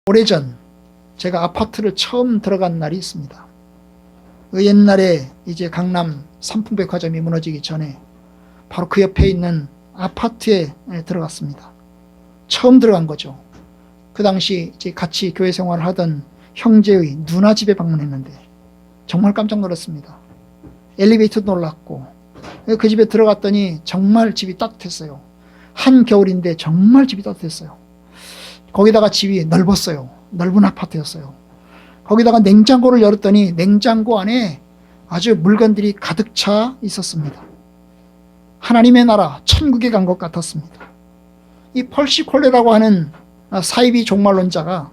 오래전 제가 아파트를 처음 들어간 날이 있습니다. 그 옛날에 이제 강남 삼풍백화점이 무너지기 전에 바로 그 옆에 있는 아파트에 들어갔습니다. 처음 들어간 거죠. 그 당시 이제 같이 교회 생활을 하던 형제의 누나 집에 방문했는데 정말 깜짝 놀랐습니다. 엘리베이터도 놀랐고, 그 집에 들어갔더니 정말 집이 따뜻했어요. 한겨울인데 정말 집이 따뜻했어요. 거기다가 집이 넓었어요. 넓은 아파트였어요. 거기다가 냉장고를 열었더니 냉장고 안에 아주 물건들이 가득 차 있었습니다. 하나님의 나라, 천국에 간 것 같았습니다. 이 펄시 콜레라고 하는 사이비 종말론자가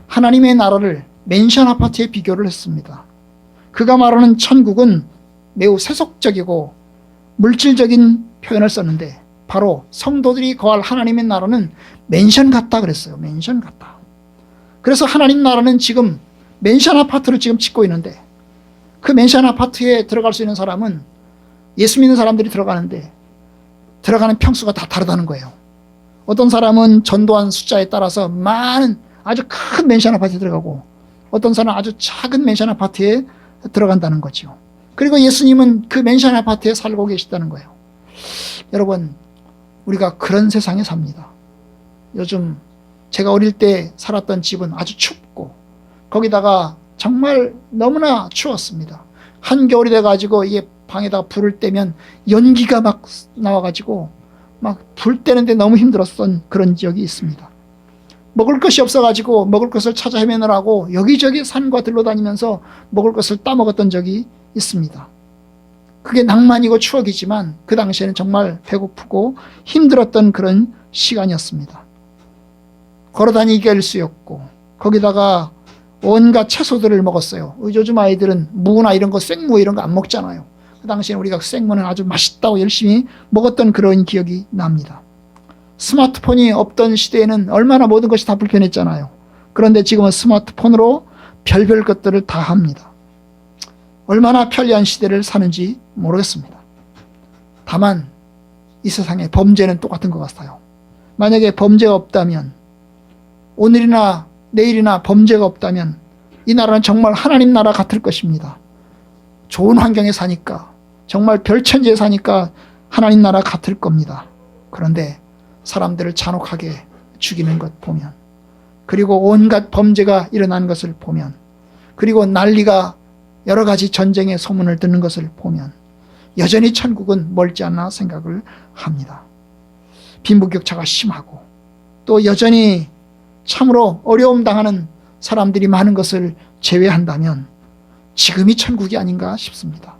하나님의 나라를 맨션 아파트에 비교를 했습니다. 그가 말하는 천국은 매우 세속적이고 물질적인 표현을 썼는데 바로 성도들이 거할 하나님의 나라는 맨션 같다 그랬어요. 맨션 같다. 그래서 하나님 나라는 지금 맨션 아파트를 지금 짓고 있는데 그 맨션 아파트에 들어갈 수 있는 사람은 예수 믿는 사람들이 들어가는데 들어가는 평수가 다 다르다는 거예요. 어떤 사람은 전도한 숫자에 따라서 많은 아주 큰 맨션 아파트에 들어가고 어떤 사람은 아주 작은 맨션 아파트에 들어간다는 거죠. 그리고 예수님은 그 맨션 아파트에 살고 계시다는 거예요. 여러분, 우리가 그런 세상에 삽니다. 요즘 제가 어릴 때 살았던 집은 아주 춥고 거기다가 정말 너무나 추웠습니다. 한겨울이 돼가지고 이게 방에다가 불을 떼면 연기가 막 나와가지고 막 불 떼는데 너무 힘들었던 그런 지역이 있습니다. 먹을 것이 없어가지고 먹을 것을 찾아 헤매느라고 여기저기 산과 들로 다니면서 먹을 것을 따먹었던 적이 있습니다. 그게 낭만이고 추억이지만 그 당시에는 정말 배고프고 힘들었던 그런 시간이었습니다. 걸어다니기가 일쑤였고 거기다가 온갖 채소들을 먹었어요. 요즘 아이들은 무나 이런 거, 생무 이런 거 안 먹잖아요. 그 당시에는 우리가 생무는 아주 맛있다고 열심히 먹었던 그런 기억이 납니다. 스마트폰이 없던 시대에는 얼마나 모든 것이 다 불편했잖아요. 그런데 지금은 스마트폰으로 별별 것들을 다 합니다. 얼마나 편리한 시대를 사는지 모르겠습니다. 다만 이 세상에 범죄는 똑같은 것 같아요. 만약에 범죄가 없다면, 오늘이나 내일이나 범죄가 없다면 이 나라는 정말 하나님 나라 같을 것입니다. 좋은 환경에 사니까, 정말 별천지에 사니까 하나님 나라 같을 겁니다. 그런데 사람들을 잔혹하게 죽이는 것 보면, 그리고 온갖 범죄가 일어나는 것을 보면, 그리고 난리가 여러 가지 전쟁의 소문을 듣는 것을 보면 여전히 천국은 멀지 않나 생각을 합니다. 빈부격차가 심하고 또 여전히 참으로 어려움 당하는 사람들이 많은 것을 제외한다면 지금이 천국이 아닌가 싶습니다.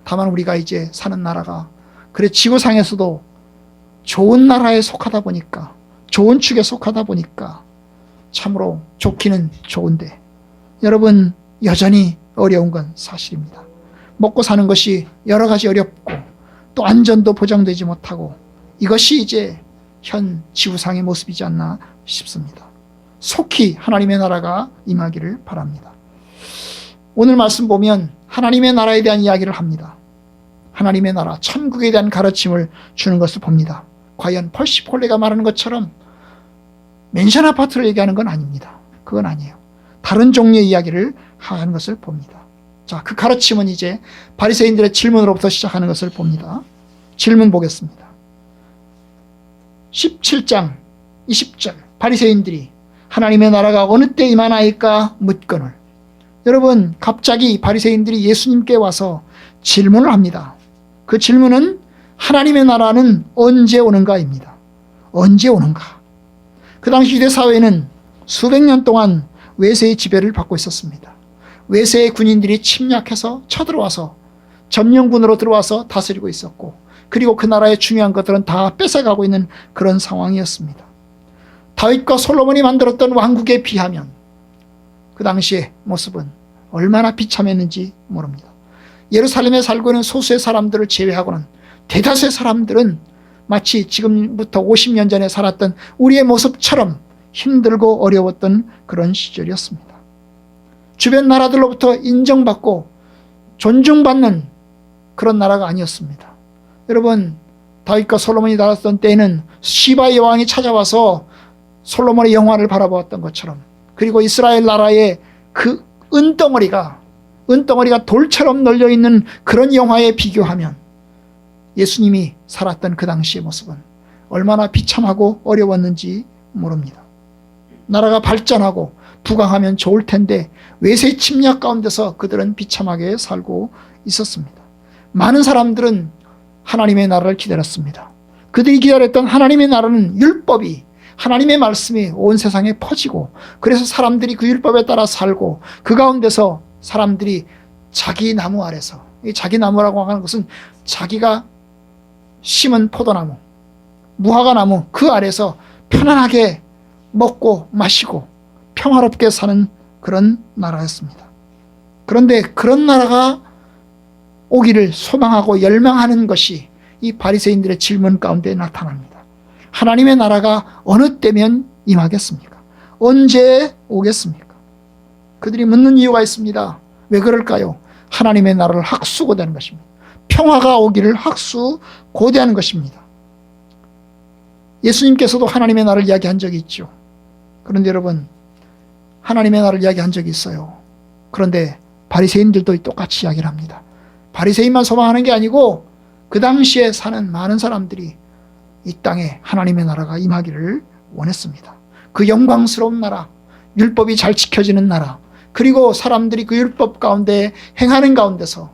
다만 우리가 이제 사는 나라가 그래 지구상에서도 좋은 나라에 속하다 보니까, 좋은 축에 속하다 보니까 참으로 좋기는 좋은데 여러분, 여전히 어려운 건 사실입니다. 먹고 사는 것이 여러 가지 어렵고 또 안전도 보장되지 못하고 이것이 이제 현 지구상의 모습이지 않나 싶습니다. 속히 하나님의 나라가 임하기를 바랍니다. 오늘 말씀 보면 하나님의 나라에 대한 이야기를 합니다. 하나님의 나라, 천국에 대한 가르침을 주는 것을 봅니다. 과연 펄시 콜레가 말하는 것처럼 맨션 아파트를 얘기하는 건 아닙니다. 그건 아니에요. 다른 종류의 이야기를 하는 것을 봅니다. 자, 그 가르침은 이제 바리새인들의 질문으로부터 시작하는 것을 봅니다. 질문 보겠습니다. 17장 20절 바리새인들이 하나님의 나라가 어느 때 임하나이까 묻거늘. 여러분, 갑자기 바리새인들이 예수님께 와서 질문을 합니다. 그 질문은 하나님의 나라는 언제 오는가입니다. 언제 오는가? 그 당시 유대 사회는 수백 년 동안 외세의 지배를 받고 있었습니다. 외세의 군인들이 침략해서 쳐들어와서 점령군으로 들어와서 다스리고 있었고, 그리고 그 나라의 중요한 것들은 다 뺏어가고 있는 그런 상황이었습니다. 다윗과 솔로몬이 만들었던 왕국에 비하면 그 당시의 모습은 얼마나 비참했는지 모릅니다. 예루살렘에 살고 있는 소수의 사람들을 제외하고는 대다수의 사람들은 마치 지금부터 50년 전에 살았던 우리의 모습처럼 힘들고 어려웠던 그런 시절이었습니다. 주변 나라들로부터 인정받고 존중받는 그런 나라가 아니었습니다. 여러분, 다윗과 솔로몬이 살았던 때에는 시바의 왕이 찾아와서 솔로몬의 영화를 바라보았던 것처럼 그리고 이스라엘 나라의 그 은덩어리가 돌처럼 널려있는 그런 영화에 비교하면 예수님이 살았던 그 당시의 모습은 얼마나 비참하고 어려웠는지 모릅니다. 나라가 발전하고 부강하면 좋을 텐데 외세 침략 가운데서 그들은 비참하게 살고 있었습니다. 많은 사람들은 하나님의 나라를 기다렸습니다. 그들이 기다렸던 하나님의 나라는 율법이, 하나님의 말씀이 온 세상에 퍼지고, 그래서 사람들이 그 율법에 따라 살고, 그 가운데서 사람들이 자기 나무 아래서, 이 자기 나무라고 하는 것은 자기가 심은 포도나무, 무화과 나무 그 아래서 편안하게 먹고 마시고 평화롭게 사는 그런 나라였습니다. 그런데 그런 나라가 오기를 소망하고 열망하는 것이 이 바리새인들의 질문 가운데 나타납니다. 하나님의 나라가 어느 때면 임하겠습니까? 언제 오겠습니까? 그들이 묻는 이유가 있습니다. 왜 그럴까요? 하나님의 나라를 학수고대하는 것입니다. 평화가 오기를 학수고대하는 것입니다. 예수님께서도 하나님의 나라를 이야기한 적이 있죠. 그런데 여러분, 하나님의 나라를 이야기한 적이 있어요. 그런데 바리새인들도 똑같이 이야기를 합니다. 바리새인만 소망하는 게 아니고 그 당시에 사는 많은 사람들이 이 땅에 하나님의 나라가 임하기를 원했습니다. 그 영광스러운 나라, 율법이 잘 지켜지는 나라, 그리고 사람들이 그 율법 가운데 행하는 가운데서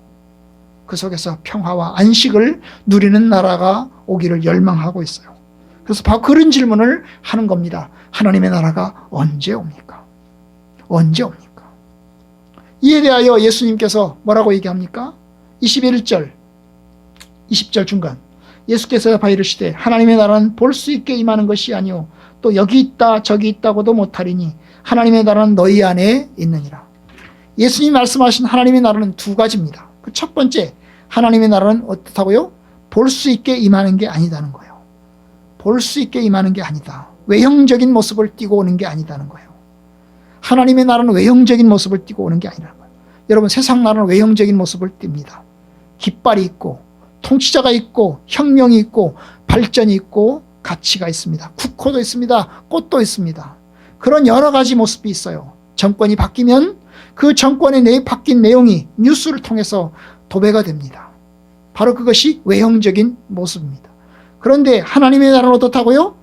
그 속에서 평화와 안식을 누리는 나라가 오기를 열망하고 있어요. 그래서 바로 그런 질문을 하는 겁니다. 하나님의 나라가 언제 옵니까? 언제 옵니까? 이에 대하여 예수님께서 뭐라고 얘기합니까? 21절, 20절 중간, 예수께서 이르시되 하나님의 나라는 볼 수 있게 임하는 것이 아니오 또 여기 있다 저기 있다고도 못하리니 하나님의 나라는 너희 안에 있느니라. 예수님이 말씀하신 하나님의 나라는 두 가지입니다. 그 첫 번째, 하나님의 나라는 어떻다고요? 볼 수 있게 임하는 게 아니다는 거예요. 볼 수 있게 임하는 게 아니다. 외형적인 모습을 띠고 오는 게 아니다는 거예요. 하나님의 나라는 외형적인 모습을 띠고 오는 게 아니라는 거예요. 여러분, 세상 나라는 외형적인 모습을 띱니다. 깃발이 있고 통치자가 있고 혁명이 있고 발전이 있고 가치가 있습니다. 국호도 있습니다. 꽃도 있습니다. 그런 여러 가지 모습이 있어요. 정권이 바뀌면 그 정권의 바뀐 내용이 뉴스를 통해서 도배가 됩니다. 바로 그것이 외형적인 모습입니다. 그런데 하나님의 나라는 어떻다고요?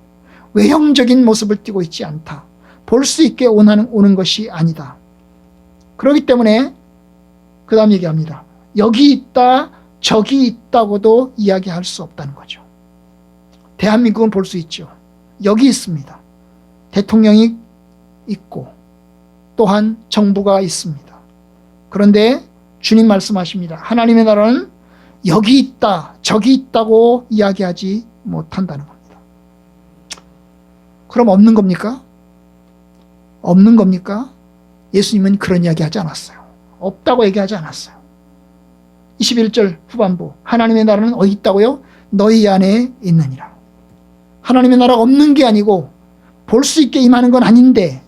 외형적인 모습을 띠고 있지 않다. 볼 수 있게 오는 것이 아니다. 그렇기 때문에 그 다음 얘기합니다. 여기 있다 저기 있다고도 이야기할 수 없다는 거죠. 대한민국은 볼 수 있죠. 여기 있습니다. 대통령이 있고 또한 정부가 있습니다. 그런데 주님 말씀하십니다. 하나님의 나라는 여기 있다 저기 있다고 이야기하지 못한다는 겁니다. 그럼 없는 겁니까? 없는 겁니까? 예수님은 그런 이야기 하지 않았어요. 없다고 얘기하지 않았어요. 21절 후반부, 하나님의 나라는 어디 있다고요? 너희 안에 있느니라. 하나님의 나라가 없는 게 아니고 볼 수 있게 임하는 건 아닌데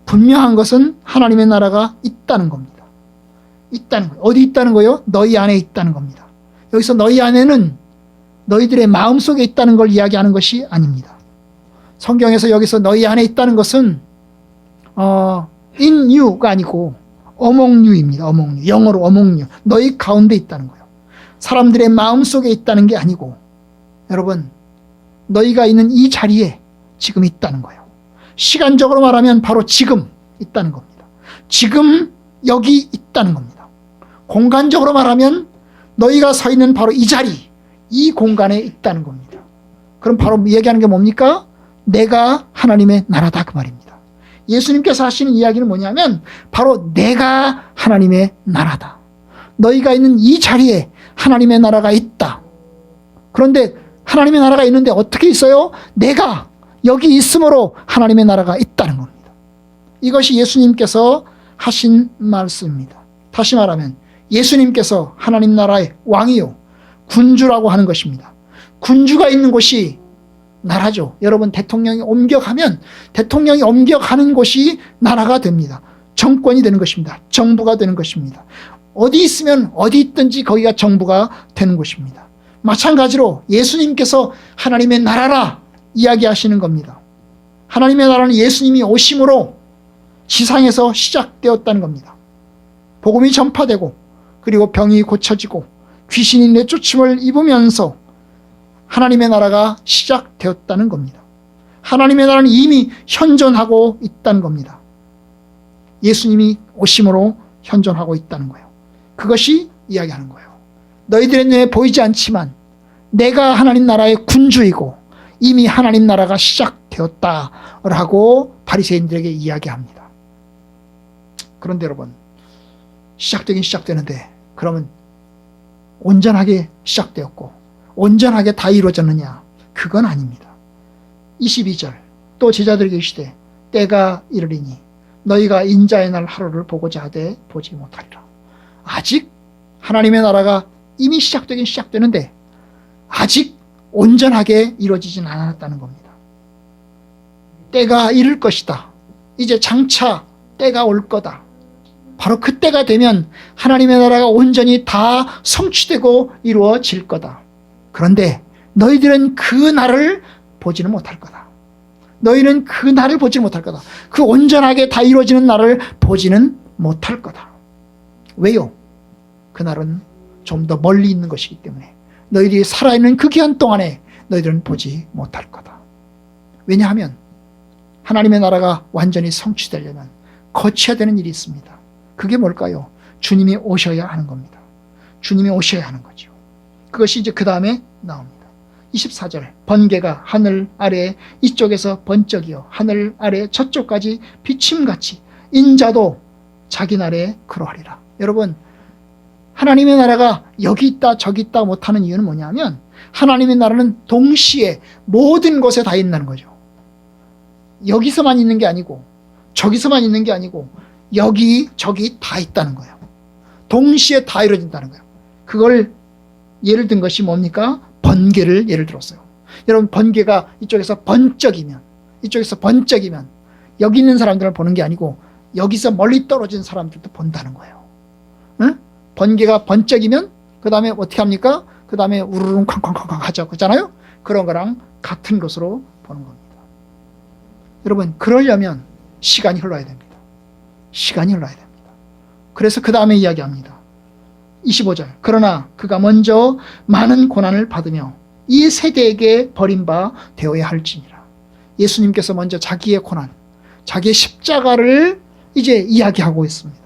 분명한 것은 하나님의 나라가 있다는 겁니다. 있다는 거예요. 어디 있다는 거예요? 너희 안에 있다는 겁니다. 여기서 너희 안에는 너희들의 마음속에 있다는 걸 이야기하는 것이 아닙니다. 성경에서 여기서 너희 안에 있다는 것은 in you가 아니고 among you입니다. among you. 영어로 among you. 너희 가운데 있다는 거예요. 사람들의 마음속에 있다는 게 아니고 여러분, 너희가 있는 이 자리에 지금 있다는 거예요. 시간적으로 말하면 바로 지금 있다는 겁니다. 지금 여기 있다는 겁니다. 공간적으로 말하면 너희가 서 있는 바로 이 자리, 이 공간에 있다는 겁니다. 그럼 바로 얘기하는 게 뭡니까? 내가 하나님의 나라다 그 말입니다. 예수님께서 하시는 이야기는 뭐냐면 바로 내가 하나님의 나라다. 너희가 있는 이 자리에 하나님의 나라가 있다. 그런데 하나님의 나라가 있는데 어떻게 있어요? 내가 여기 있으므로 하나님의 나라가 있다는 겁니다. 이것이 예수님께서 하신 말씀입니다. 다시 말하면 예수님께서 하나님 나라의 왕이요 군주라고 하는 것입니다. 군주가 있는 곳이 나라죠. 여러분, 대통령이 옮겨가면 대통령이 옮겨가는 곳이 나라가 됩니다. 정권이 되는 것입니다. 정부가 되는 것입니다. 어디 있으면 어디 있든지 거기가 정부가 되는 곳입니다. 마찬가지로 예수님께서 하나님의 나라라 이야기하시는 겁니다. 하나님의 나라는 예수님이 오심으로 지상에서 시작되었다는 겁니다. 복음이 전파되고 그리고 병이 고쳐지고 귀신이 내쫓음을 입으면서 하나님의 나라가 시작되었다는 겁니다. 하나님의 나라는 이미 현존하고 있다는 겁니다. 예수님이 오심으로 현존하고 있다는 거예요. 그것이 이야기하는 거예요. 너희들의 눈에 보이지 않지만 내가 하나님 나라의 군주이고 이미 하나님 나라가 시작되었다라고 바리새인들에게 이야기합니다. 그런데 여러분, 시작되긴 시작되는데 그러면 온전하게 시작되었고 온전하게 다 이루어졌느냐? 그건 아닙니다. 22절 또 제자들에게 이르시되 때가 이르리니 너희가 인자의 날 하루를 보고자 하되 보지 못하리라. 아직 하나님의 나라가 이미 시작되긴 시작되는데 아직 온전하게 이루어지진 않았다는 겁니다. 때가 이를 것이다. 이제 장차 때가 올 거다. 바로 그때가 되면 하나님의 나라가 온전히 다 성취되고 이루어질 거다. 그런데 너희들은 그 날을 보지는 못할 거다. 너희는 그 날을 보지는 못할 거다. 그 온전하게 다 이루어지는 날을 보지는 못할 거다. 왜요? 그 날은 좀 더 멀리 있는 것이기 때문에 너희들이 살아있는 그 기간 동안에 너희들은 보지 못할 거다. 왜냐하면 하나님의 나라가 완전히 성취되려면 거쳐야 되는 일이 있습니다. 그게 뭘까요? 주님이 오셔야 하는 겁니다. 주님이 오셔야 하는 거죠. 그것이 이제 그 다음에 나옵니다. 24절 번개가 하늘 아래 이쪽에서 번쩍이어 하늘 아래 저쪽까지 비침같이 인자도 자기 날에 그러하리라. 여러분, 하나님의 나라가 여기 있다 저기 있다 못하는 이유는 뭐냐면 하나님의 나라는 동시에 모든 곳에 다 있다는 거죠. 여기서만 있는 게 아니고 저기서만 있는 게 아니고 여기 저기 다 있다는 거예요. 동시에 다 이루어진다는 거예요. 그걸 예를 든 것이 뭡니까? 번개를 예를 들었어요. 여러분, 번개가 이쪽에서 번쩍이면 여기 있는 사람들을 보는 게 아니고 여기서 멀리 떨어진 사람들도 본다는 거예요. 응? 번개가 번쩍이면 그 다음에 어떻게 합니까? 그 다음에 우르릉 쾅쾅쾅쾅 하죠. 그렇잖아요? 그런 거랑 같은 것으로 보는 겁니다. 여러분, 그러려면 시간이 흘러야 됩니다. 시간이 흘러야 됩니다. 그래서 그 다음에 이야기합니다. 25절 그러나 그가 먼저 많은 고난을 받으며 이 세대에게 버림바 되어야 할지니라. 예수님께서 먼저 자기의 고난, 자기의 십자가를 이제 이야기하고 있습니다.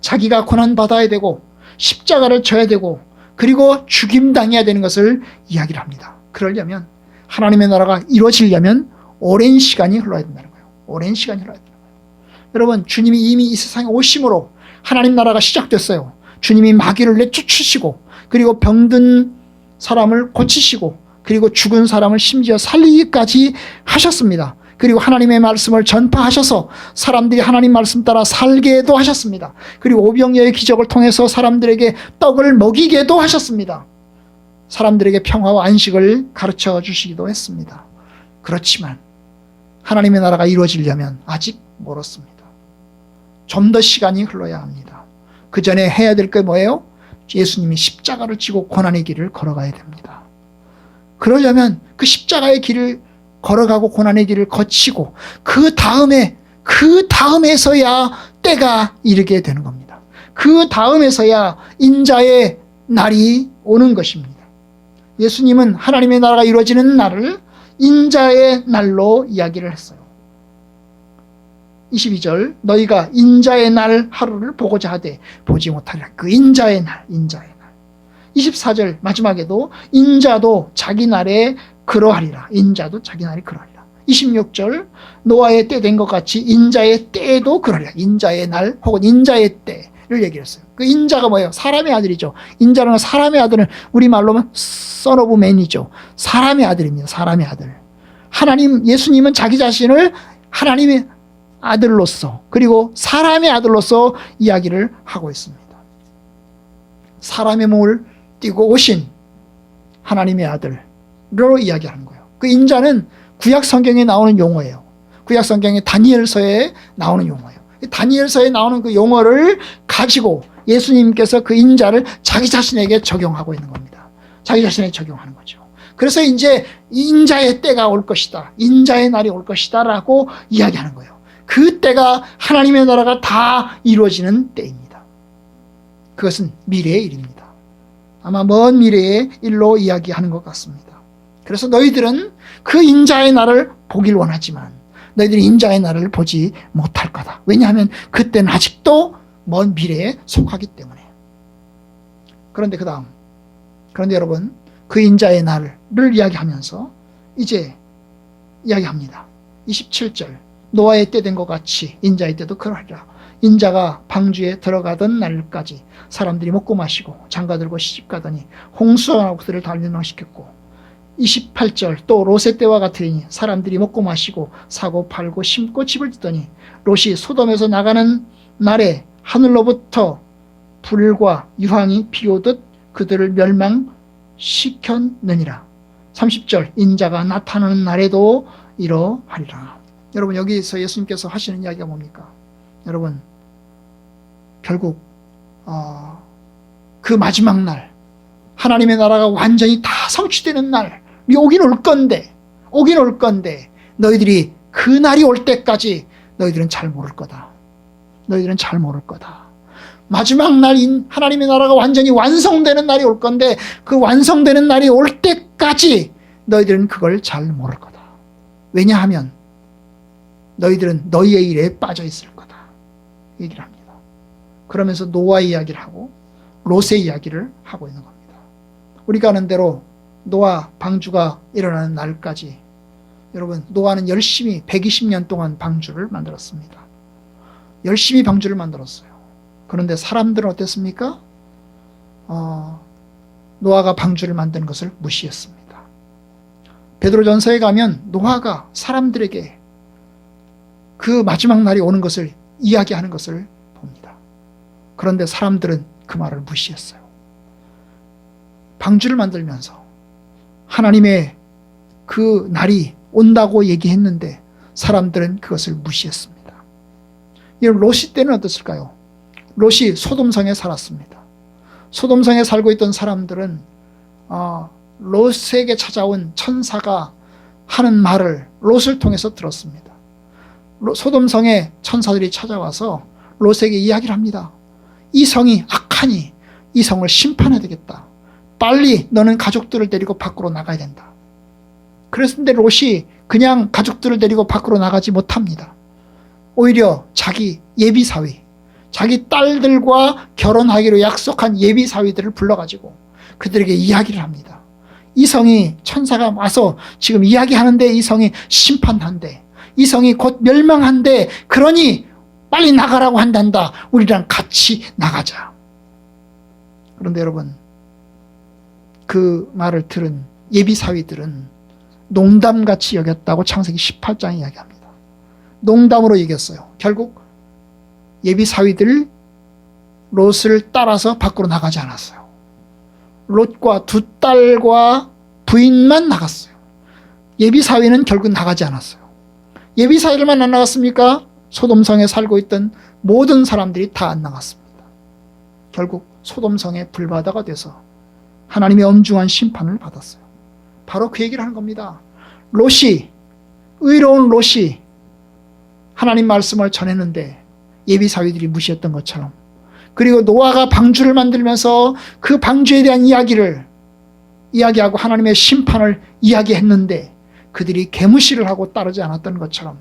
자기가 고난받아야 되고 십자가를 져야 되고 그리고 죽임당해야 되는 것을 이야기를 합니다. 그러려면 하나님의 나라가 이루어지려면 오랜 시간이 흘러야 된다는 거예요. 오랜 시간이 흘러야 된다는 거예요. 여러분, 주님이 이미 이 세상에 오심으로 하나님 나라가 시작됐어요. 주님이 마귀를 내쫓으시고 그리고 병든 사람을 고치시고 그리고 죽은 사람을 심지어 살리기까지 하셨습니다. 그리고 하나님의 말씀을 전파하셔서 사람들이 하나님 말씀 따라 살게도 하셨습니다. 그리고 오병이어의 기적을 통해서 사람들에게 떡을 먹이게도 하셨습니다. 사람들에게 평화와 안식을 가르쳐 주시기도 했습니다. 그렇지만 하나님의 나라가 이루어지려면 아직 멀었습니다. 좀 더 시간이 흘러야 합니다. 그 전에 해야 될 게 뭐예요? 예수님이 십자가를 지고 고난의 길을 걸어가야 됩니다. 그러려면 그 십자가의 길을 걸어가고 고난의 길을 거치고 그 다음에서야 때가 이르게 되는 겁니다. 그 다음에서야 인자의 날이 오는 것입니다. 예수님은 하나님의 나라가 이루어지는 날을 인자의 날로 이야기를 했어요. 22절 너희가 인자의 날 하루를 보고자 하되 보지 못하리라. 그 인자의 날. 24절 마지막에도 인자도 자기 날에 그러하리라. 인자도 자기 날에 그러하리라. 26절 노아의 때 된 것 같이 인자의 때에도 그러하리라. 인자의 날 혹은 인자의 때를 얘기했어요. 그 인자가 뭐예요? 사람의 아들이죠. 인자는 사람의 아들은 우리말로 하면 son of man이죠. 사람의 아들입니다. 사람의 아들. 예수님은 자기 자신을 하나님의 아들로서 그리고 사람의 아들로서 이야기를 하고 있습니다. 사람의 몸을 띠고 오신 하나님의 아들로 이야기하는 거예요. 그 인자는 구약 성경에 나오는 용어예요. 구약 성경의 다니엘서에 나오는 용어예요. 다니엘서에 나오는 그 용어를 가지고 예수님께서 그 인자를 자기 자신에게 적용하고 있는 겁니다. 자기 자신에게 적용하는 거죠. 그래서 이제 인자의 때가 올 것이다. 인자의 날이 올 것이다 라고 이야기하는 거예요. 그 때가 하나님의 나라가 다 이루어지는 때입니다. 그것은 미래의 일입니다. 아마 먼 미래의 일로 이야기하는 것 같습니다. 그래서 너희들은 그 인자의 날을 보길 원하지만 너희들이 인자의 날을 보지 못할 거다. 왜냐하면 그때는 아직도 먼 미래에 속하기 때문에. 그런데 그런데 여러분, 그 인자의 날을 이야기하면서 이제 이야기합니다. 27절, 노아의 때 된 것 같이 인자의 때도 그러하리라. 인자가 방주에 들어가던 날까지 사람들이 먹고 마시고 장가들고 시집가더니 홍수와 그들을 다 멸망시켰고, 28절, 또 롯의 때와 같으니 사람들이 먹고 마시고 사고 팔고 심고 집을 짓더니 롯이 소돔에서 나가는 날에 하늘로부터 불과 유황이 비오듯 그들을 멸망시켰느니라. 30절, 인자가 나타나는 날에도 이러하리라. 여러분, 여기서 예수님께서 하시는 이야기가 뭡니까? 여러분, 결국 그 마지막 날, 하나님의 나라가 완전히 다 성취되는 날이 오긴 올 건데 너희들이 그 날이 올 때까지 너희들은 잘 모를 거다. 너희들은 잘 모를 거다. 마지막 날인 하나님의 나라가 완전히 완성되는 날이 올 건데 그 완성되는 날이 올 때까지 너희들은 그걸 잘 모를 거다. 왜냐하면 너희들은 너희의 일에 빠져 있을 거다. 얘기를 합니다. 그러면서 노아 이야기를 하고 롯의 이야기를 하고 있는 겁니다. 우리가 아는 대로 노아 방주가 일어나는 날까지 여러분, 노아는 열심히 120년 동안 방주를 만들었습니다. 열심히 방주를 만들었어요. 그런데 사람들은 어땠습니까? 노아가 방주를 만드는 것을 무시했습니다. 베드로전서에 가면 노아가 사람들에게 그 마지막 날이 오는 것을 이야기하는 것을 봅니다. 그런데 사람들은 그 말을 무시했어요. 방주를 만들면서 하나님의 그 날이 온다고 얘기했는데 사람들은 그것을 무시했습니다. 롯이 때는 어땠을까요? 롯이 소돔성에 살았습니다. 소돔성에 살고 있던 사람들은 롯에게 찾아온 천사가 하는 말을 롯을 통해서 들었습니다. 소돔성에 천사들이 찾아와서 롯에게 이야기를 합니다. 이 성이 악하니 이 성을 심판해야 되겠다. 빨리 너는 가족들을 데리고 밖으로 나가야 된다. 그랬는데 롯이 그냥 가족들을 데리고 밖으로 나가지 못합니다. 오히려 자기 예비사위, 자기 딸들과 결혼하기로 약속한 예비사위들을 불러가지고 그들에게 이야기를 합니다. 이 성이 천사가 와서 지금 이야기하는데 이 성이 심판한대. 이 성이 곧 멸망한대. 그러니 빨리 나가라고 한단다. 우리랑 같이 나가자. 그런데 여러분, 그 말을 들은 예비사위들은 농담같이 여겼다고 창세기 18장에 이야기합니다. 농담으로 여겼어요. 결국 예비사위들 롯을 따라서 밖으로 나가지 않았어요. 롯과 두 딸과 부인만 나갔어요. 예비사위는 결국 나가지 않았어요. 예비사위들만 안 나갔습니까? 소돔성에 살고 있던 모든 사람들이 다 안 나갔습니다. 결국 소돔성의 불바다가 돼서 하나님의 엄중한 심판을 받았어요. 바로 그 얘기를 하는 겁니다. 롯이, 의로운 롯이 하나님 말씀을 전했는데 예비사위들이 무시했던 것처럼, 그리고 노아가 방주를 만들면서 그 방주에 대한 이야기를 이야기하고 하나님의 심판을 이야기했는데 그들이 개무시를 하고 따르지 않았던 것처럼,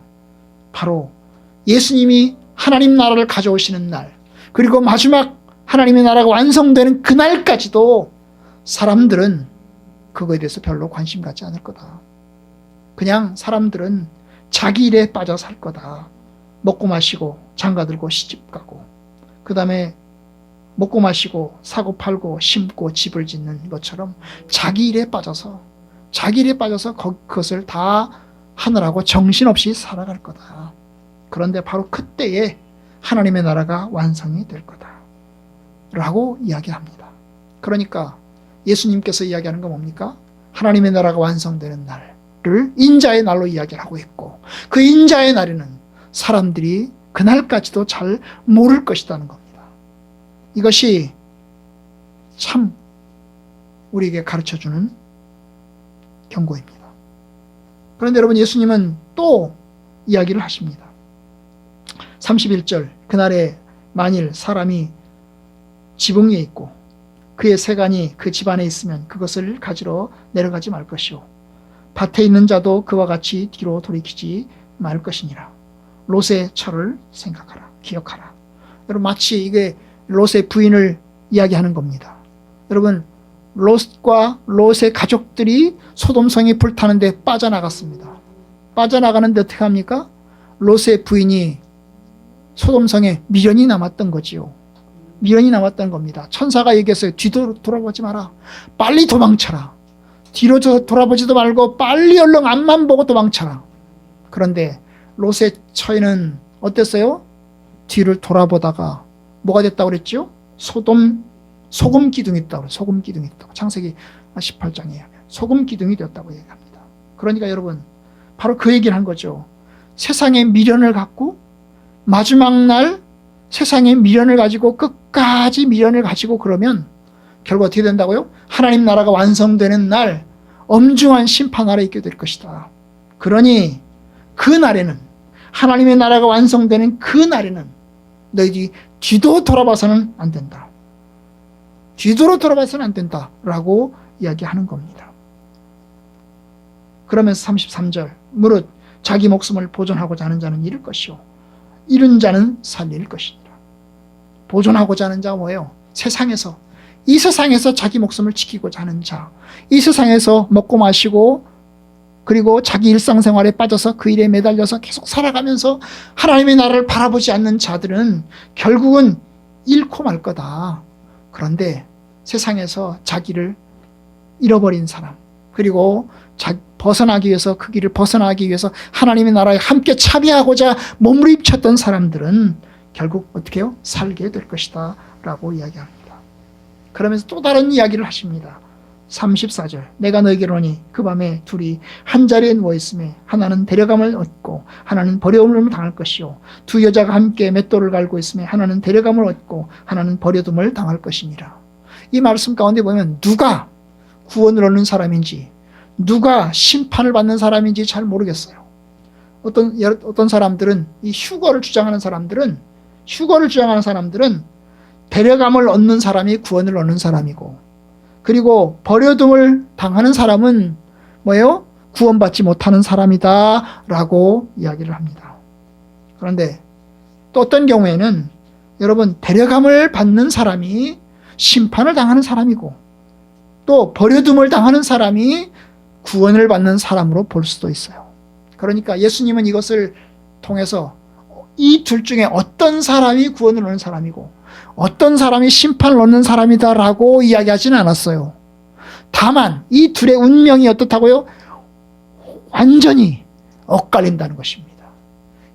바로 예수님이 하나님 나라를 가져오시는 날, 그리고 마지막 하나님의 나라가 완성되는 그날까지도 사람들은 그거에 대해서 별로 관심 갖지 않을 거다. 그냥 사람들은 자기 일에 빠져 살 거다. 먹고 마시고 장가들고 시집가고, 그 다음에 먹고 마시고 사고 팔고 심고 집을 짓는 것처럼 자기 일에 빠져서 그것을 다 하느라고 정신없이 살아갈 거다. 그런데 바로 그때에 하나님의 나라가 완성이 될 거다 라고 이야기합니다. 그러니까 예수님께서 이야기하는 건 뭡니까? 하나님의 나라가 완성되는 날을 인자의 날로 이야기를 하고 있고, 그 인자의 날에는 사람들이 그날까지도 잘 모를 것이라는 겁니다. 이것이 참 우리에게 가르쳐주는 경고입니다. 그런데 여러분, 예수님은 또 이야기를 하십니다. 31절 그날에 만일 사람이 지붕 위에 있고 그의 세간이 그 집안에 있으면 그것을 가지러 내려가지 말 것이요 밭에 있는 자도 그와 같이 뒤로 돌이키지 말 것이니라. 롯의 철을 생각하라. 기억하라. 여러분 마치 이게 롯의 부인을 이야기하는 겁니다. 여러분 롯과 롯의 가족들이 소돔성이 불타는데 빠져나갔습니다. 빠져나가는데 어떻게 합니까? 롯의 부인이 소돔성에 미련이 남았던 거지요. 미련이 남았던 겁니다. 천사가 얘기했어요. 뒤도 돌아보지 마라. 빨리 도망쳐라. 뒤로 돌아보지도 말고 빨리 얼른 앞만 보고 도망쳐라. 그런데 롯의 처에는 어땠어요? 뒤를 돌아보다가 뭐가 됐다고 그랬죠? 소금 기둥이 있다고. 소금 기둥이 있다고. 창세기 18장에 소금 기둥이 되었다고 얘기합니다. 그러니까 여러분 바로 그 얘기를 한 거죠. 세상의 미련을 갖고 마지막 날 세상의 미련을 가지고 끝까지 미련을 가지고 그러면 결국 어떻게 된다고요? 하나님 나라가 완성되는 날 엄중한 심판 아래 있게 될 것이다. 그러니 그 날에는 하나님의 나라가 완성되는 그 날에는 너희들이 뒤도 돌아봐서는 안 된다. 뒤로 돌아봐서는 안 된다라고 이야기하는 겁니다. 그러면서 33절 무릇 자기 목숨을 보존하고자 하는 자는 잃을 것이요 잃은 자는 살릴 것이니라. 보존하고자 하는 자가 뭐예요? 세상에서 이 세상에서 자기 목숨을 지키고자 하는 자, 이 세상에서 먹고 마시고 그리고 자기 일상생활에 빠져서 그 일에 매달려서 계속 살아가면서 하나님의 나라를 바라보지 않는 자들은 결국은 잃고 말 거다. 그런데 세상에서 자기를 잃어버린 사람 그리고 벗어나기 위해서 그 길을 벗어나기 위해서 하나님의 나라에 함께 참여하고자 몸부림쳤던 사람들은 결국 어떻게 해요? 살게 될 것이다 라고 이야기합니다. 그러면서 또 다른 이야기를 하십니다. 34절 내가 너에게로니 그 밤에 둘이 한 자리에 누워있으며 하나는 데려감을 얻고 하나는 버려둠을 당할 것이요 두 여자가 함께 맷돌을 갈고 있으며 하나는 데려감을 얻고 하나는 버려둠을 당할 것이니라. 이 말씀 가운데 보면 누가 구원을 얻는 사람인지 누가 심판을 받는 사람인지 잘 모르겠어요. 어떤 사람들은 이 휴거를 주장하는 사람들은 데려감을 얻는 사람이 구원을 얻는 사람이고 그리고 버려둠을 당하는 사람은 뭐예요? 구원받지 못하는 사람이다 라고 이야기를 합니다. 그런데 또 어떤 경우에는 여러분 데려감을 받는 사람이 심판을 당하는 사람이고 또 버려둠을 당하는 사람이 구원을 받는 사람으로 볼 수도 있어요. 그러니까 예수님은 이것을 통해서 이 둘 중에 어떤 사람이 구원을 얻는 사람이고 어떤 사람이 심판을 얻는 사람이다라고 이야기하지는 않았어요. 다만 이 둘의 운명이 어떻다고요? 완전히 엇갈린다는 것입니다.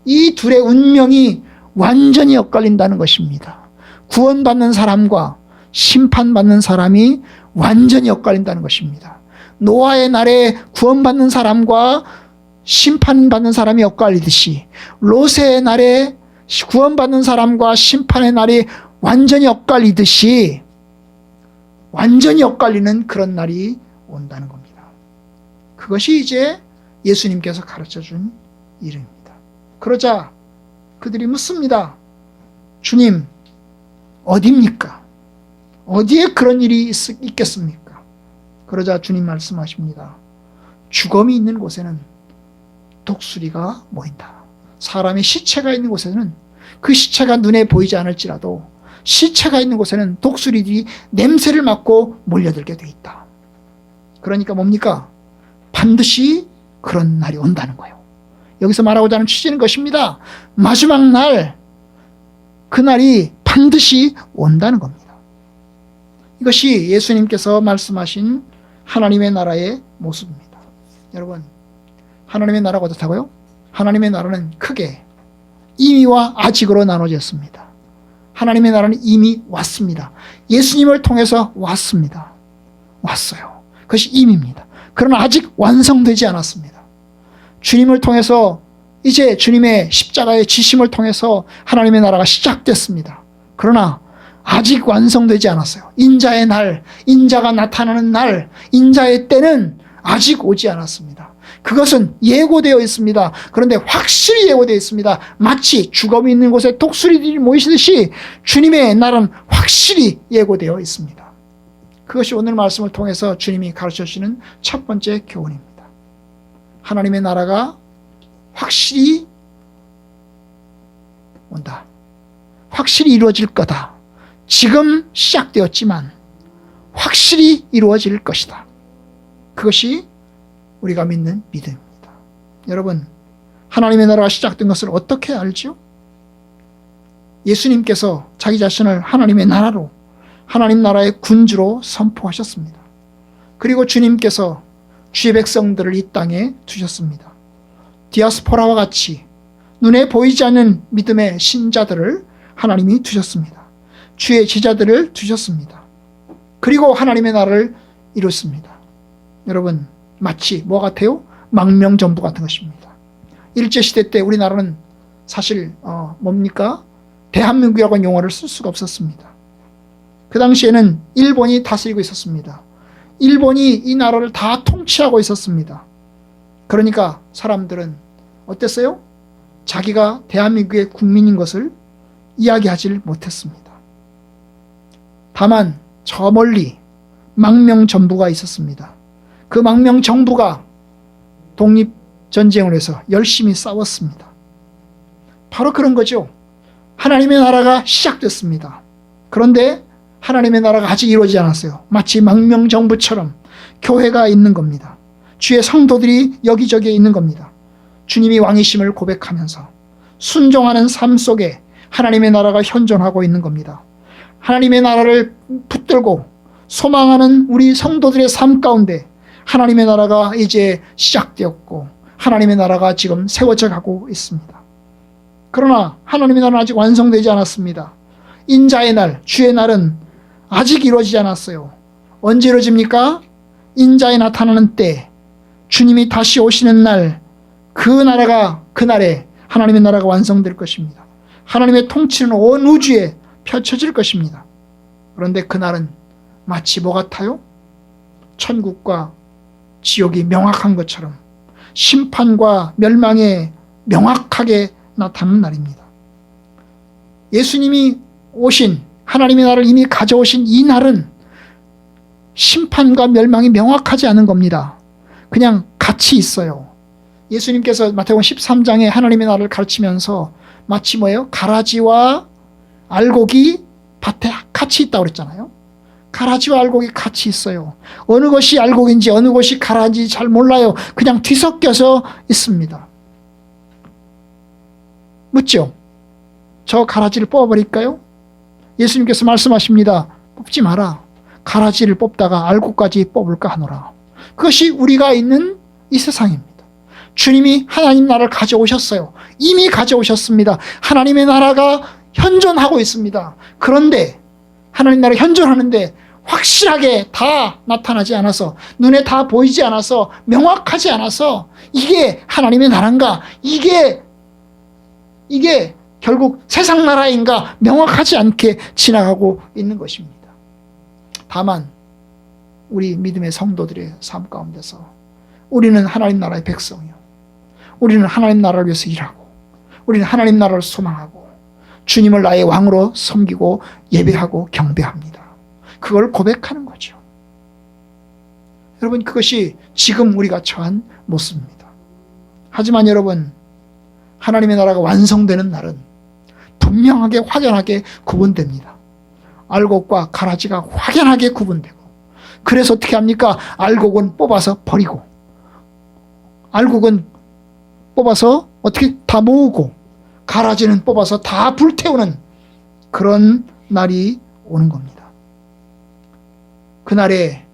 이 둘의 운명이 완전히 엇갈린다는 것입니다. 구원받는 사람과 심판받는 사람이 완전히 엇갈린다는 것입니다. 노아의 날에 구원받는 사람과 심판받는 사람이 엇갈리듯이 롯의 날에 구원받는 사람과 심판의 날이 완전히 엇갈리듯이 완전히 엇갈리는 그런 날이 온다는 겁니다. 그것이 이제 예수님께서 가르쳐준 일입니다. 그러자 그들이 묻습니다. 주님 어디입니까? 어디에 그런 일이 있겠습니까? 그러자 주님 말씀하십니다. 죽음이 있는 곳에는 독수리가 모인다. 사람의 시체가 있는 곳에는 그 시체가 눈에 보이지 않을지라도 시체가 있는 곳에는 독수리들이 냄새를 맡고 몰려들게 돼 있다. 그러니까 뭡니까? 반드시 그런 날이 온다는 거예요. 여기서 말하고자 하는 취지는 것입니다. 마지막 날, 그날이 반드시 온다는 겁니다. 이것이 예수님께서 말씀하신 하나님의 나라의 모습입니다. 여러분, 하나님의 나라가 어떻다고요? 하나님의 나라는 크게 이미와 아직으로 나눠졌습니다. 하나님의 나라는 이미 왔습니다. 예수님을 통해서 왔습니다. 왔어요. 그것이 임입니다. 그러나 아직 완성되지 않았습니다. 주님을 통해서 이제 주님의 십자가의 지심을 통해서 하나님의 나라가 시작됐습니다. 그러나 아직 완성되지 않았어요. 인자의 날, 인자가 나타나는 날, 인자의 때는 아직 오지 않았습니다. 그것은 예고되어 있습니다. 그런데 확실히 예고되어 있습니다. 마치 죽음이 있는 곳에 독수리들이 모이시듯이 주님의 날은 확실히 예고되어 있습니다. 그것이 오늘 말씀을 통해서 주님이 가르쳐 주시는 첫 번째 교훈입니다. 하나님의 나라가 확실히 온다. 확실히 이루어질 거다. 지금 시작되었지만 확실히 이루어질 것이다. 그것이 우리가 믿는 믿음입니다. 여러분, 하나님의 나라가 시작된 것을 어떻게 알죠? 예수님께서 자기 자신을 하나님의 나라로, 하나님 나라의 군주로 선포하셨습니다. 그리고 주님께서 주의 백성들을 이 땅에 두셨습니다. 디아스포라와 같이 눈에 보이지 않는 믿음의 신자들을 하나님이 두셨습니다. 주의 제자들을 두셨습니다. 그리고 하나님의 나라를 이뤘습니다. 여러분, 마치 뭐 같아요? 망명정부 같은 것입니다. 일제시대 때 우리나라는 사실 뭡니까? 대한민국이라고 하는 용어를 쓸 수가 없었습니다. 그 당시에는 일본이 다스리고 있었습니다. 일본이 이 나라를 다 통치하고 있었습니다. 그러니까 사람들은 어땠어요? 자기가 대한민국의 국민인 것을 이야기하지 못했습니다. 다만 저 멀리 망명정부가 있었습니다. 그 망명정부가 독립전쟁을 해서 열심히 싸웠습니다. 바로 그런 거죠. 하나님의 나라가 시작됐습니다. 그런데 하나님의 나라가 아직 이루어지지 않았어요. 마치 망명정부처럼 교회가 있는 겁니다. 주의 성도들이 여기저기에 있는 겁니다. 주님이 왕이심을 고백하면서 순종하는 삶 속에 하나님의 나라가 현존하고 있는 겁니다. 하나님의 나라를 붙들고 소망하는 우리 성도들의 삶 가운데 하나님의 나라가 이제 시작되었고 하나님의 나라가 지금 세워져 가고 있습니다. 그러나 하나님의 나라는 아직 완성되지 않았습니다. 인자의 날, 주의 날은 아직 이루어지지 않았어요. 언제 이루어집니까? 인자에 나타나는 때, 주님이 다시 오시는 날, 그날에 하나님의 나라가 완성될 것입니다. 하나님의 통치는 온 우주에 펼쳐질 것입니다. 그런데 그날은 마치 뭐 같아요? 천국과 지옥이 명확한 것처럼 심판과 멸망에 명확하게 나타나는 날입니다. 예수님이 오신 하나님의 나라를 이미 가져오신 이 날은 심판과 멸망이 명확하지 않은 겁니다. 그냥 같이 있어요. 예수님께서 마태복음 13장에 하나님의 나라를 가르치면서 마치 뭐예요? 가라지와 알곡이 밭에 같이 있다고 그랬잖아요. 가라지와 알곡이 같이 있어요. 어느 것이 알곡인지 어느 것이 가라지인지 잘 몰라요. 그냥 뒤섞여서 있습니다. 묻죠? 저 가라지를 뽑아버릴까요? 예수님께서 말씀하십니다. 뽑지 마라. 가라지를 뽑다가 알곡까지 뽑을까 하노라. 그것이 우리가 있는 이 세상입니다. 주님이 하나님 나라를 가져오셨어요. 이미 가져오셨습니다. 하나님의 나라가 현존하고 있습니다. 그런데 하나님 나라가 현존하는데 확실하게 다 나타나지 않아서, 눈에 다 보이지 않아서, 명확하지 않아서 이게 하나님의 나라인가, 이게 결국 세상 나라인가 명확하지 않게 지나가고 있는 것입니다. 다만 우리 믿음의 성도들의 삶 가운데서 우리는 하나님 나라의 백성이요, 우리는 하나님 나라를 위해서 일하고, 우리는 하나님 나라를 소망하고 주님을 나의 왕으로 섬기고 예배하고 경배합니다. 그걸 고백하는 거죠. 여러분, 그것이 지금 우리가 처한 모습입니다. 하지만 여러분, 하나님의 나라가 완성되는 날은 분명하게 확연하게 구분됩니다. 알곡과 가라지가 확연하게 구분되고, 그래서 어떻게 합니까? 알곡은 뽑아서 버리고, 알곡은 뽑아서 어떻게 다 모으고, 가라지는 뽑아서 다 불태우는 그런 날이 오는 겁니다. 그날에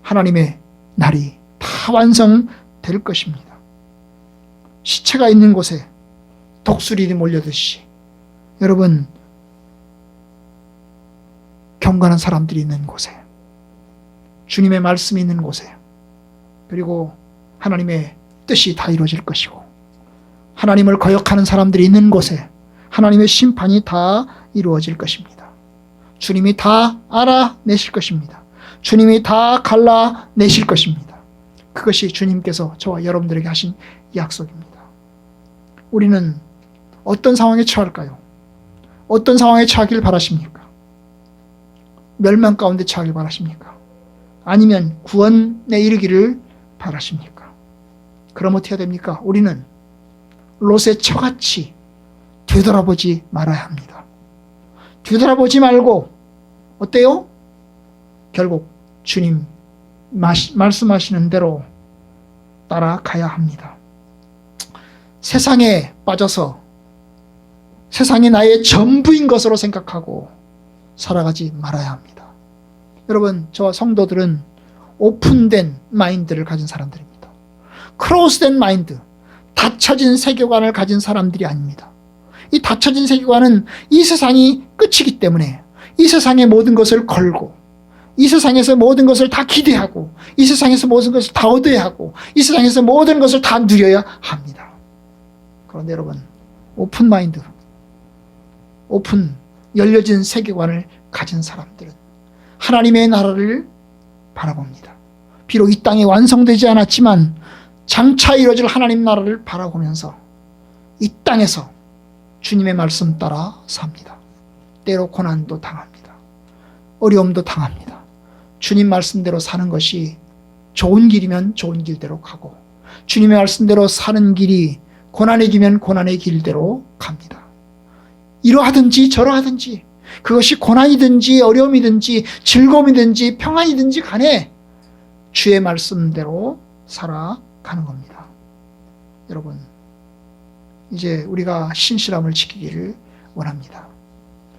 하나님의 날이 다 완성될 것입니다. 시체가 있는 곳에 독수리들이 몰려듯이, 여러분, 경건한 사람들이 있는 곳에, 주님의 말씀이 있는 곳에, 그리고 하나님의 뜻이 다 이루어질 것이고, 하나님을 거역하는 사람들이 있는 곳에 하나님의 심판이 다 이루어질 것입니다. 주님이 다 알아내실 것입니다. 주님이 다 갈라내실 것입니다. 그것이 주님께서 저와 여러분들에게 하신 약속입니다. 우리는 어떤 상황에 처할까요? 어떤 상황에 처하길 바라십니까? 멸망 가운데 처하길 바라십니까? 아니면 구원에 이르기를 바라십니까? 그럼 어떻게 해야 됩니까? 우리는 롯의 처같이 되돌아보지 말아야 합니다. 뒤돌아보지 말고 어때요? 결국 주님 말씀하시는 대로 따라가야 합니다. 세상에 빠져서 세상이 나의 전부인 것으로 생각하고 살아가지 말아야 합니다. 여러분, 저와 성도들은 오픈된 마인드를 가진 사람들입니다. 크로스된 마인드, 닫혀진 세계관을 가진 사람들이 아닙니다. 이 닫혀진 세계관은 이 세상이 끝이기 때문에 이 세상의 모든 것을 걸고 이 세상에서 모든 것을 다 기대하고 이 세상에서 모든 것을 다 얻어야 하고 이 세상에서 모든 것을 다 누려야 합니다. 그런데 여러분, 오픈 마인드, 오픈 열려진 세계관을 가진 사람들은 하나님의 나라를 바라봅니다. 비록 이 땅에 완성되지 않았지만 장차 이루어질 하나님 나라를 바라보면서 이 땅에서 주님의 말씀 따라 삽니다. 때로 고난도 당합니다. 어려움도 당합니다. 주님 말씀대로 사는 것이 좋은 길이면 좋은 길대로 가고 주님의 말씀대로 사는 길이 고난의 길이면 고난의 길대로 갑니다. 이러하든지 저러하든지 그것이 고난이든지 어려움이든지 즐거움이든지 평안이든지 간에 주의 말씀대로 살아가는 겁니다. 여러분, 이제 우리가 신실함을 지키기를 원합니다.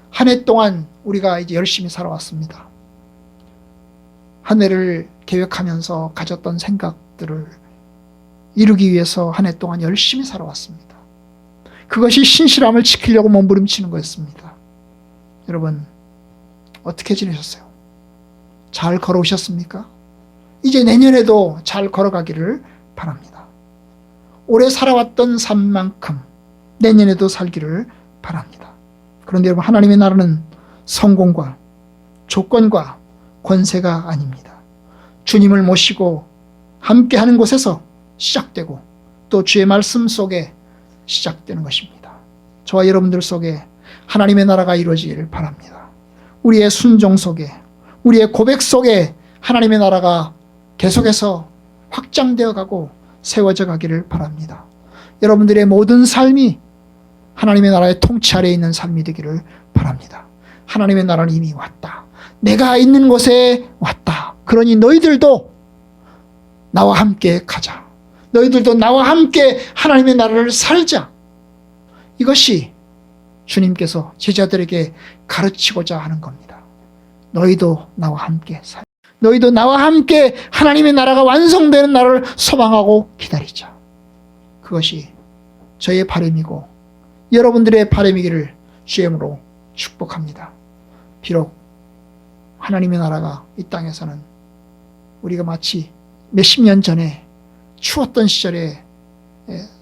한 해 동안 우리가 이제 열심히 살아왔습니다. 한 해를 계획하면서 가졌던 생각들을 이루기 위해서 한 해 동안 열심히 살아왔습니다. 그것이 신실함을 지키려고 몸부림치는 거였습니다. 여러분, 어떻게 지내셨어요? 잘 걸어오셨습니까? 이제 내년에도 잘 걸어가기를 바랍니다. 올해 살아왔던 삶만큼 내년에도 살기를 바랍니다. 그런데 여러분, 하나님의 나라는 성공과 조건과 권세가 아닙니다. 주님을 모시고 함께하는 곳에서 시작되고 또 주의 말씀 속에 시작되는 것입니다. 저와 여러분들 속에 하나님의 나라가 이루어지기를 바랍니다. 우리의 순종 속에, 우리의 고백 속에 하나님의 나라가 계속해서 확장되어 가고 세워져 가기를 바랍니다. 여러분들의 모든 삶이 하나님의 나라의 통치 아래에 있는 삶이 되기를 바랍니다. 하나님의 나라는 이미 왔다. 내가 있는 곳에 왔다. 그러니 너희들도 나와 함께 가자. 너희들도 나와 함께 하나님의 나라를 살자. 이것이 주님께서 제자들에게 가르치고자 하는 겁니다. 너희도 나와 함께 살. 너희도 나와 함께 하나님의 나라가 완성되는 날을 소망하고 기다리자. 그것이 저의 바람이고 여러분들의 바람이기를 주님으로 축복합니다. 비록 하나님의 나라가 이 땅에서는 우리가 마치 몇십 년 전에 추웠던 시절에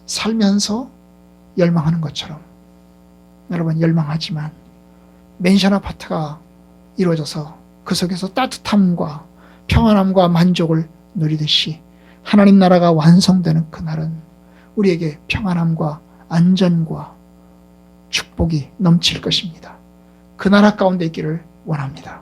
살면서 열망하는 것처럼 여러분 열망하지만 맨션 아파트가 이루어져서 그 속에서 따뜻함과 평안함과 만족을 누리듯이 하나님 나라가 완성되는 그날은 우리에게 평안함과 안전과 축복이 넘칠 것입니다. 그 나라 가운데 있기를 원합니다.